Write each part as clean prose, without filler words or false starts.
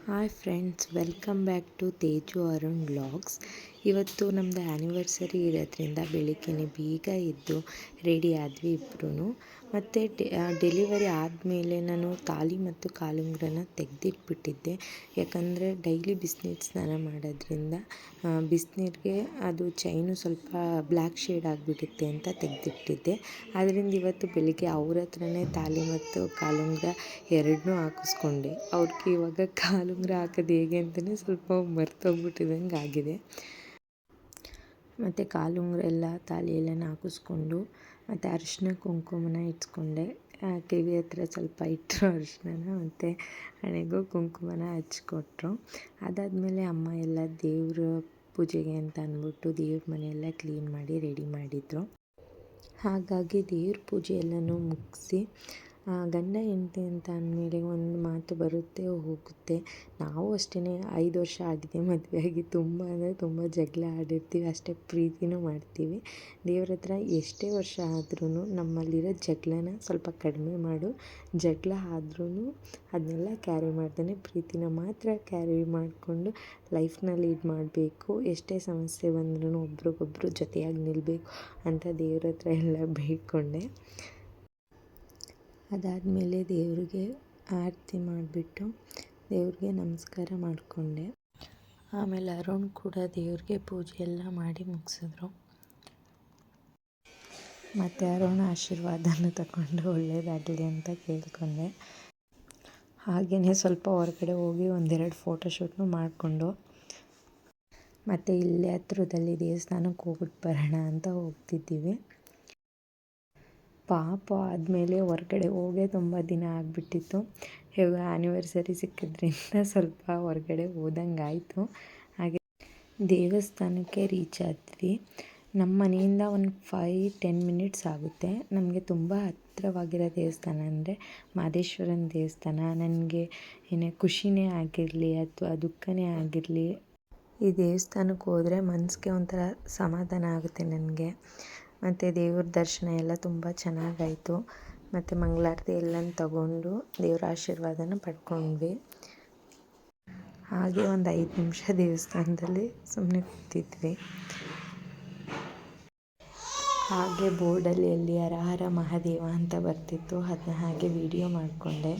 Hi friends, welcome back to Teju Arun vlogs. ಇವತ್ತು ನಮ್ಮದು anniversary ಇರೋದ್ರಿಂದ ಬೆಳಿಗ್ಗೆ ಬೇಗ ಎದ್ದು ರೆಡಿ ಆದ್ವಿ ಇಬ್ಬರೂ. ಮತ್ತು ಡೆಲಿವರಿ ಆದಮೇಲೆ ನಾನು ತಾಳಿ ಮತ್ತು ಕಾಲುಂಗುರನ ತೆಗೆದಿಟ್ಬಿಟ್ಟಿದ್ದೆ. ಯಾಕಂದರೆ ಡೈಲಿ ಬಿಸಿನೀರು ಸ್ನಾನ ಮಾಡೋದ್ರಿಂದ ಬಿಸಿನೀರಿಗೆ ಅದು ಚೈನು ಸ್ವಲ್ಪ ಬ್ಲ್ಯಾಕ್ ಶೇಡ್ ಆಗಿಬಿಡುತ್ತೆ ಅಂತ ತೆಗೆದಿಟ್ಟಿದ್ದೆ. ಅದರಿಂದ ಇವತ್ತು ಬೆಳಿಗ್ಗೆ ಅವ್ರ ಹತ್ರನೇ ತಾಳಿ ಮತ್ತು ಕಾಲುಂಗುರ ಎರಡನ್ನೂ ಹಾಕಿಸ್ಕೊಂಡೆ. ಅವ್ರಿಗೆ ಇವಾಗ ಕಾಲುಂಗುರ ಹಾಕೋದು ಹೇಗೆ ಅಂತಲೇ ಸ್ವಲ್ಪ ಮರ್ತೋಗ್ಬಿಟ್ಟಿದಂಗೆ ಆಗಿದೆ. ಮತ್ತು ಕಾಲುಂಗುರ ಎಲ್ಲ ತಾಳಿ ಎಲ್ಲನ ಹಾಕಿಸ್ಕೊಂಡು ಮತ್ತು ಅರಿಶಿನ ಕುಂಕುಮನ ಇಟ್ಸ್ಕೊಂಡೆ. ಕಿವಿ ಹತ್ರ ಸ್ವಲ್ಪ ಇಟ್ಟರು ಅರಿಶಿನ, ಮತ್ತು ಹಣೆಗೂ ಕುಂಕುಮನ ಹಚ್ಕೊಟ್ರು. ಅದಾದಮೇಲೆ ಅಮ್ಮ ಎಲ್ಲ ದೇವ್ರ ಪೂಜೆಗೆ ಅಂತ ಅಂದ್ಬಿಟ್ಟು ದೇವ್ರ ಮನೆಯೆಲ್ಲ ಕ್ಲೀನ್ ಮಾಡಿ ರೆಡಿ ಮಾಡಿದರು. ಹಾಗಾಗಿ ದೇವ್ರ ಪೂಜೆ ಎಲ್ಲನೂ ಮುಗಿಸಿ ಗಂಡ ಹೆಂಡತಿ ಅಂತ ಅಂದಮೇಲೆ ಒಂದು ಮಾತು ಬರುತ್ತೆ ಹೋಗುತ್ತೆ. ನಾವು ಅಷ್ಟೇ 5 ವರ್ಷ ಆಗಿದೆ ಮದುವೆಯಾಗಿ. ತುಂಬ ಅಂದರೆ ತುಂಬ ಜಗಳ ಆಡಿರ್ತೀವಿ, ಅಷ್ಟೇ ಪ್ರೀತಿನೂ ಮಾಡ್ತೀವಿ. ದೇವ್ರ ಹತ್ರ ಎಷ್ಟೇ ವರ್ಷ ಆದ್ರೂ ನಮ್ಮಲ್ಲಿರೋ ಜಗಳನ ಸ್ವಲ್ಪ ಕಡಿಮೆ ಮಾಡು, ಜಗಳ ಆದ್ರೂ ಅದನ್ನೆಲ್ಲ ಕ್ಯಾರಿ ಮಾಡ್ತಾನೆ ಪ್ರೀತಿನ ಮಾತ್ರ ಕ್ಯಾರಿ ಮಾಡಿಕೊಂಡು ಲೈಫ್ನ ಲೀಡ್ ಮಾಡಬೇಕು. ಎಷ್ಟೇ ಸಮಸ್ಯೆ ಬಂದ್ರೂ ಒಬ್ರಿಗೊಬ್ರು ಜೊತೆಯಾಗಿ ನಿಲ್ಲಬೇಕು ಅಂತ ದೇವ್ರ ಹತ್ರ ಎಲ್ಲ ಬೇಡ್ಕೊಂಡೆ. ಅದಾದಮೇಲೆ ದೇವ್ರಿಗೆ ಆರತಿ ಮಾಡಿಬಿಟ್ಟು ದೇವ್ರಿಗೆ ನಮಸ್ಕಾರ ಮಾಡಿಕೊಂಡೆ. ಆಮೇಲೆ ಅರುಣ್ ಕೂಡ ದೇವ್ರಿಗೆ ಪೂಜೆ ಎಲ್ಲ ಮಾಡಿ ಮುಗಿಸಿದ್ರು. ಮತ್ತು ಅರುಣ್ ಆಶೀರ್ವಾದನ ತಗೊಂಡು ಒಳ್ಳೆಯದಾಗಲಿ ಅಂತ ಕೇಳ್ಕೊಂಡೆ. ಹಾಗೆಯೇ ಸ್ವಲ್ಪ ಹೊರಗಡೆ ಹೋಗಿ ಒಂದೆರಡು ಫೋಟೋಶೂಟ್ನೂ ಮಾಡಿಕೊಂಡು ಮತ್ತು ಇಲ್ಲೇ ಹತ್ರದಲ್ಲಿ ದೇವಸ್ಥಾನಕ್ಕೆ ಹೋಗ್ಬಿಟ್ಟು ಬರೋಣ ಅಂತ ಹೋಗ್ತಿದ್ದೀವಿ. ಪಾಪ ಆದಮೇಲೆ ಹೊರಗಡೆ ಹೋಗೇ ತುಂಬ ದಿನ ಆಗಿಬಿಟ್ಟಿತ್ತು. ಇವಾಗ ಆ್ಯನಿವರ್ಸರಿ ಸಿಕ್ಕಿದ್ರಿಂದ ಸ್ವಲ್ಪ ಹೊರಗಡೆ ಹೋದಂಗೆ ಆಯಿತು. ಹಾಗೆ ದೇವಸ್ಥಾನಕ್ಕೆ ರೀಚ್ ಆದ್ವಿ. ನಮ್ಮ ಮನೆಯಿಂದ ಒಂದು 5-10 ಮಿನಿಟ್ಸ್ ಆಗುತ್ತೆ. ನಮಗೆ ತುಂಬ ಹತ್ತಿರವಾಗಿರೋ ದೇವಸ್ಥಾನ ಅಂದರೆ ಮಹದೇಶ್ವರನ ದೇವಸ್ಥಾನ. ನನಗೆ ಏನೇ ಖುಷಿನೇ ಆಗಿರಲಿ ಅಥವಾ ದುಃಖನೇ ಆಗಿರಲಿ, ಈ ದೇವಸ್ಥಾನಕ್ಕೆ ಹೋದರೆ ಮನಸ್ಸಿಗೆ ಒಂಥರ ಸಮಾಧಾನ ಆಗುತ್ತೆ ನನಗೆ. ಮತ್ತು ದೇವ್ರ ದರ್ಶನ ಎಲ್ಲ ತುಂಬ ಚೆನ್ನಾಗಾಯಿತು. ಮತ್ತು ಮಂಗಳಾರತಿ ಎಲ್ಲನೂ ತಗೊಂಡು ದೇವ್ರ ಆಶೀರ್ವಾದನ ಪಡ್ಕೊಂಡ್ವಿ. ಹಾಗೆ ಒಂದು 5 ನಿಮಿಷ ದೇವಸ್ಥಾನದಲ್ಲಿ ಸುಮ್ಮನೆ ಕೂತಿದ್ವಿ. ಹಾಗೆ ಬೋರ್ಡಲ್ಲಿ ಎಲ್ಲಿ ಹರ ಹರ ಮಹಾದೇವ ಅಂತ ಬರ್ತಿತ್ತು, ಅದನ್ನ ಹಾಗೆ ವಿಡಿಯೋ ಮಾಡಿಕೊಂಡೆ.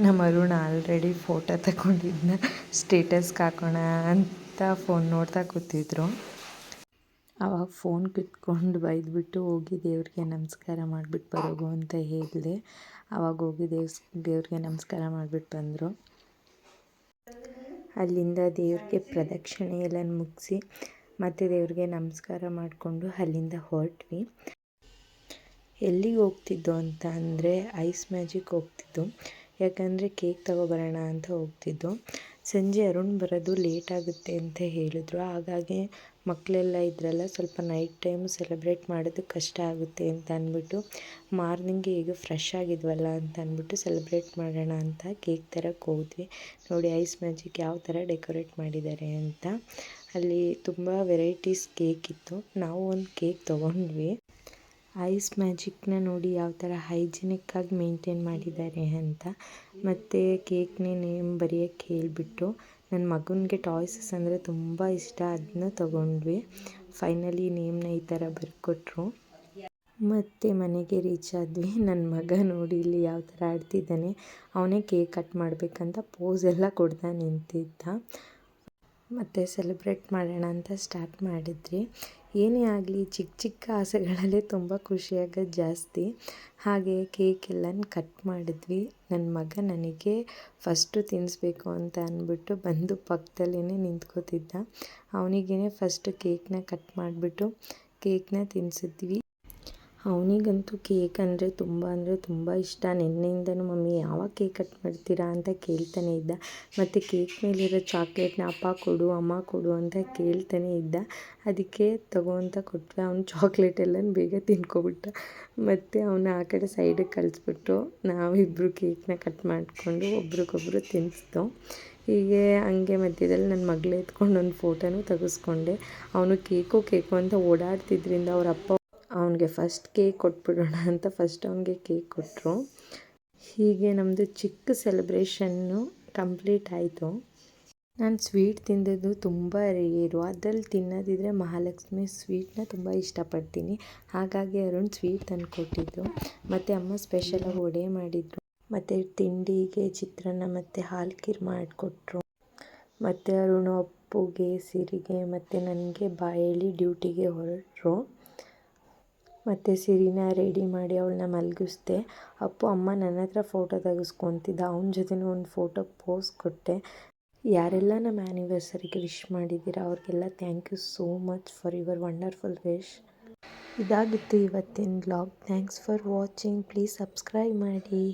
ನಮ್ಮ ಅರುಣ್ ಆಲ್ರೆಡಿ ಫೋಟೋ ತಗೊಂಡಿದ್ದನ್ನ ಸ್ಟೇಟಸ್ಗೆ ಹಾಕೋಣ ಅಂತ ಫೋನ್ ನೋಡ್ತಾ ಕೂತಿದ್ರು. ಆವಾಗ ಫೋನ್ ಕಿತ್ಕೊಂಡು ಬೈದ್ಬಿಟ್ಟು ಹೋಗಿ ದೇವ್ರಿಗೆ ನಮಸ್ಕಾರ ಮಾಡಿಬಿಟ್ಟು ಬರೋಗು ಅಂತ ಹೇಳಿದೆ. ಆವಾಗ ಹೋಗಿ ದೇವ್ರಿಗೆ ನಮಸ್ಕಾರ ಮಾಡಿಬಿಟ್ಟು ಬಂದರು. ಅಲ್ಲಿಂದ ದೇವ್ರಿಗೆ ಪ್ರದಕ್ಷಿಣೆ ಎಲ್ಲ ಮುಗಿಸಿ ಮತ್ತು ದೇವ್ರಿಗೆ ನಮಸ್ಕಾರ ಮಾಡಿಕೊಂಡು ಅಲ್ಲಿಂದ ಹೊರಟ್ವಿ. ಎಲ್ಲಿಗೆ ಹೋಗ್ತಿದ್ದೋ ಅಂತ ಅಂದರೆ ಐಸ್ ಮ್ಯಾಜಿಕ್ ಹೋಗ್ತಿದ್ದು. ಯಾಕಂದರೆ ಕೇಕ್ ತಗೊಬರೋಣ ಅಂತ ಹೋಗ್ತಿದ್ದು. ಸಂಜೆ ಅರುಣ್ ಬರೋದು ಲೇಟ್ ಆಗುತ್ತೆ ಅಂತ ಹೇಳಿದ್ರು. ಹಾಗಾಗಿ ಮಕ್ಕಳೆಲ್ಲ ಇದ್ರಲ್ಲ, ಸ್ವಲ್ಪ ನೈಟ್ ಟೈಮ್ ಸೆಲೆಬ್ರೇಟ್ ಮಾಡೋದು ಕಷ್ಟ ಆಗುತ್ತೆ ಅಂತ ಅಂದ್ಬಿಟ್ಟು ಮಾರ್ನಿಂಗ್ಗೆ ಈಗ ಫ್ರೆಶ್ ಆಗಿದ್ವಲ್ಲ ಅಂತ ಅಂದ್ಬಿಟ್ಟು ಸೆಲೆಬ್ರೇಟ್ ಮಾಡೋಣ ಅಂತ ಕೇಕ್ ತರಕ್ಕೆ ಹೋದ್ವಿ. ನೋಡಿ ಐಸ್ ಮ್ಯಾಜಿಕ್ ಯಾವ ಥರ ಡೆಕೋರೇಟ್ ಮಾಡಿದ್ದಾರೆ ಅಂತ. ಅಲ್ಲಿ ತುಂಬ ವೆರೈಟೀಸ್ ಕೇಕ್ ಇತ್ತು. ನಾವು ಒಂದು ಕೇಕ್ ತೊಗೊಂಡ್ವಿ. ಐಸ್ ಮ್ಯಾಜಿಕ್ನ ನೋಡಿ ಯಾವ ಥರ ಹೈಜಿನಿಕ್ಕಾಗಿ ಮೇಂಟೈನ್ ಮಾಡಿದ್ದಾರೆ ಅಂತ. ಮತ್ತು ಕೇಕ್ನೇ ನೇಮ್ ಬರೆಯೋಕ್ಕೆ ಹೇಳಿಬಿಟ್ಟು, ನನ್ನ ಮಗನಿಗೆ ಟಾಯ್ಸಸ್ ಅಂದರೆ ತುಂಬ ಇಷ್ಟ, ಅದನ್ನ ತೊಗೊಂಡ್ವಿ. ಫೈನಲಿ ನೇಮ್ನ ಈ ಥರ ಬರ್ಕೊಟ್ರು. ಮತ್ತು ಮನೆಗೆ ರೀಚ್ ಆದ್ವಿ. ನನ್ನ ಮಗ ನೋಡಿ ಇಲ್ಲಿ ಯಾವ ಥರ ಆಡ್ತಿದ್ದಾನೆ. ಅವನೇ ಕೇಕ್ ಕಟ್ ಮಾಡಬೇಕಂತ ಪೋಸ್ ಎಲ್ಲ ಕೊಡ್ತಾ ನಿಂತಿದ್ದ. ಮತ್ತು ಸೆಲೆಬ್ರೇಟ್ ಮಾಡೋಣ ಅಂತ ಸ್ಟಾರ್ಟ್ ಮಾಡಿದ್ರಿ. ಏನೇ ಆಗಲಿ ಚಿಕ್ಕ ಚಿಕ್ಕ ಆಸೆಗಳಲ್ಲೇ ತುಂಬ ಖುಷಿಯಾಗೋದು ಜಾಸ್ತಿ. ಹಾಗೆ ಕೇಕ್ ಎಲ್ಲನೂ ಕಟ್ ಮಾಡಿದ್ವಿ. ನನ್ನ ಮಗ ನನಗೆ ಫಸ್ಟು ತಿನ್ನಿಸ್ಬೇಕು ಅಂತ ಅಂದ್ಬಿಟ್ಟು ಬಂದು ಪಕ್ಕದಲ್ಲೇ ನಿಂತ್ಕೋತಿದ್ದ. ಅವನಿಗೇ ಫಸ್ಟು ಕೇಕ್ನ ಕಟ್ ಮಾಡಿಬಿಟ್ಟು ಕೇಕ್ನ ತಿನ್ನಿಸಿದ್ವಿ. ಅವನಿಗಂತೂ ಕೇಕ್ ಅಂದರೆ ತುಂಬ ಇಷ್ಟ. ನಿನ್ನೆಯಿಂದನೂ ಮಮ್ಮಿ ಯಾವಾಗ ಕೇಕ್ ಕಟ್ ಮಾಡ್ತೀರಾ ಅಂತ ಕೇಳ್ತಾನೆ ಇದ್ದ. ಮತ್ತು ಕೇಕ್ ಮೇಲಿರೋ ಚಾಕ್ಲೇಟ್ನ ಅಪ್ಪ ಕೊಡು, ಅಮ್ಮ ಕೊಡು ಅಂತ ಕೇಳ್ತಾನೆ ಇದ್ದ. ಅದಕ್ಕೆ ತಗೋ ಅಂತ ಕೊಟ್ಟರೆ ಅವ್ನು ಚಾಕ್ಲೇಟ್ ಎಲ್ಲನೂ ಬೇಗ ತಿನ್ಕೊಬಿಟ್ಟ. ಮತ್ತು ಅವನ್ನ ಆ ಕಡೆ ಸೈಡಿಗೆ ಕಳಿಸ್ಬಿಟ್ಟು ನಾವಿಬ್ಬರು ಕೇಕ್ನ ಕಟ್ ಮಾಡಿಕೊಂಡು ಒಬ್ರಿಗೊಬ್ರು ತಿನ್ನಿಸ್ದೋ. ಹೀಗೆ ಹಂಗೆ ಮಧ್ಯದಲ್ಲಿ ನನ್ನ ಮಗಳು ಎತ್ಕೊಂಡು ಒಂದು ಫೋಟೋನೂ ತೆಗೆಸ್ಕೊಂಡೆ. ಅವನು ಕೇಕು ಅಂತ ಓಡಾಡ್ತಿದ್ರಿಂದ ಅವ್ರ ಅಪ್ಪ ಅವನಿಗೆ ಫಸ್ಟ್ ಕೇಕ್ ಕೊಟ್ಬಿಡೋಣ ಅಂತ ಫಸ್ಟ್ ಅವನಿಗೆ ಕೇಕ್ ಕೊಟ್ಟರು. ಹೀಗೆ ನಮ್ಮದು ಚಿಕ್ಕ ಸೆಲೆಬ್ರೇಷನ್ನು ಕಂಪ್ಲೀಟ್ ಆಯಿತು. ನಾನು ಸ್ವೀಟ್ ತಿಂದಿದ್ದು ತುಂಬ ರೇರು. ಅದ್ರಲ್ಲಿ ತಿನ್ನೋದಿದ್ರೆ ಮಹಾಲಕ್ಷ್ಮಿ ಸ್ವೀಟನ್ನ ತುಂಬ ಇಷ್ಟಪಡ್ತೀನಿ. ಹಾಗಾಗಿ ಅರುಣ್ ಸ್ವೀಟ್ ತಂದುಕೊಟ್ಟಿದ್ದು. ಮತ್ತು ಅಮ್ಮ ಸ್ಪೆಷಲಾಗಿ ವಡೆ ಮಾಡಿದರು. ಮತ್ತು ತಿಂಡಿಗೆ ಚಿತ್ರಾನ್ನ ಮತ್ತು ಹಾಲು ಖೀರ್ ಮಾಡಿಕೊಟ್ರು. ಮತ್ತು ಅರುಣ್ ಅಪ್ಪುಗೆ, ಸಿರಿಗೆ ಮತ್ತು ನನಗೆ ಬಾಯ್ ಹೇಳಿ ಡ್ಯೂಟಿಗೆ ಹೊರಟರು. ಮತ್ತು ಸಿರಿನ ರೆಡಿ ಮಾಡಿ ಅವಳನ್ನ ಮಲಗಿಸ್ದೆ. ಅಪ್ಪು ಅಮ್ಮ ನನ್ನ ಹತ್ರ ಫೋಟೋ ತೆಗೆಸ್ಕೊತಿದ್ದ. ಅವನ ಜೊತೆನೂ ಒಂದು ಫೋಟೋಗೆ ಪೋಸ್ ಕೊಟ್ಟೆ. ಯಾರೆಲ್ಲ ನಮ್ಮ ಆ್ಯನಿವರ್ಸರಿಗೆ ವಿಶ್ ಮಾಡಿದ್ದೀರಾ ಅವ್ರಿಗೆಲ್ಲ thank you so much for your wonderful wish. ಇದಾಗಿತ್ತು ಇವತ್ತಿನ vlog. Thanks for watching. Please subscribe ಮಾಡಿ.